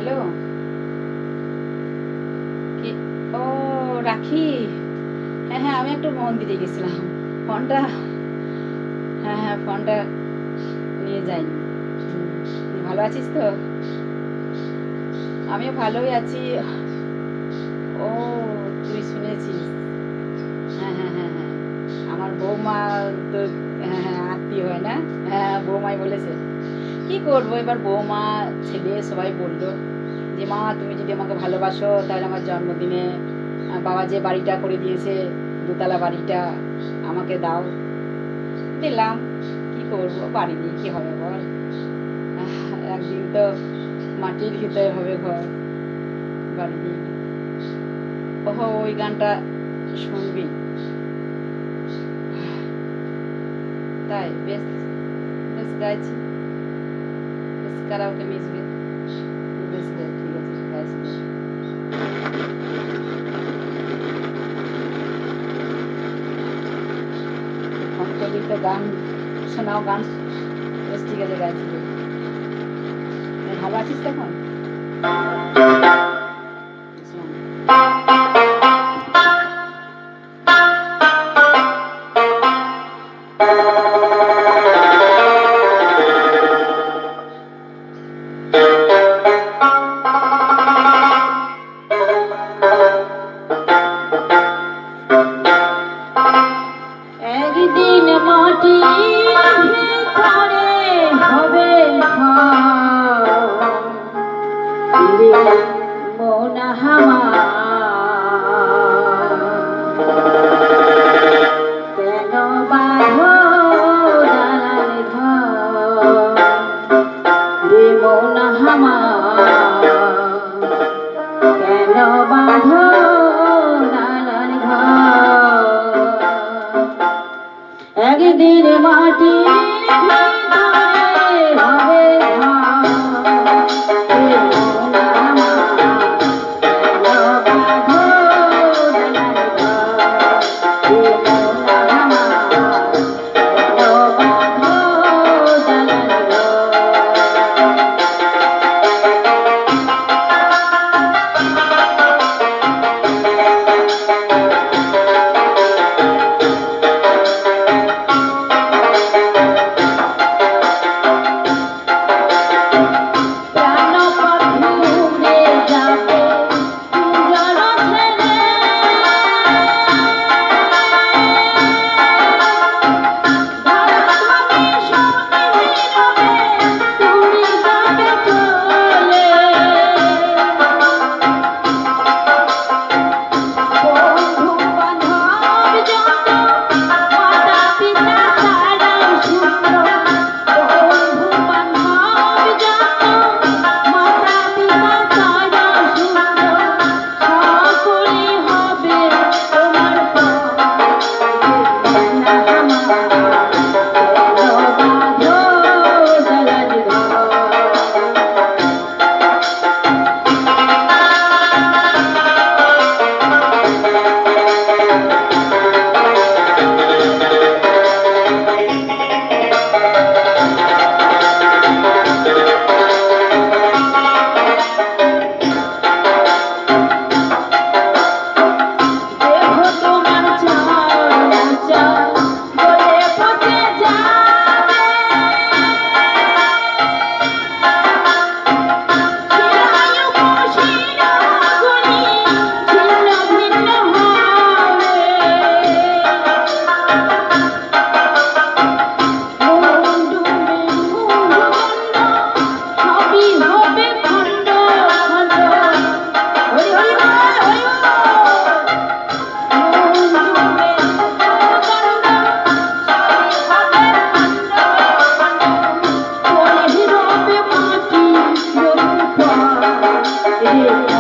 Hello, কি? ও, রাখি। হ্যাঁ হ্যাঁ, আমি একটু মন্দিরে গেছিলাম। ফোনটা, হ্যাঁ হ্যাঁ, ফোনটা নিয়ে যাইনি। ভালো আছিস তো? আমিও ভালোই আছি। ও, তুই শুনেছিস? হ্যাঁ হ্যাঁ হ্যাঁ হ্যাঁ, আমার বৌমা তো, হ্যাঁ হ্যাঁ, আত্মীয় হয় না? হ্যাঁ, বৌমাই বলেছে। কি করবো এবার, বৌমা ছেলে সবাই বললো যে মা তুমি যদি আমাকে ভালোবাসো তাহলে আমার জন্মদিনে বাবা যে বাড়িটা করে দিয়েছে, দোতলা বাড়িটা, আমাকে দাও। দিলাম। কি করবো, বাড়ি দিয়ে কি হবে বল? একদিন তো মাটির ভিতরে হবে ঘর, বাড়ি দিয়ে। ওহো, ওই গানটা শুনবি? তাই? বেশ, বেশ গাইছি। বেশ কারাওকে মিশবে। বেশ, ঠিক আছে, গাইছি। ফোন করলি তো গান শোনাও, গান। বেশ, ঠিক আছে, গাইছি। ভালো আছিস তখন? একদিন মাটির ভিতরে হবে মন আমার, কেন বাঁধো দালান ঘর, মন আমার, কেন বাঁধো দালান ঘর। একদিন মাটির ভিতরে হবে Yeah.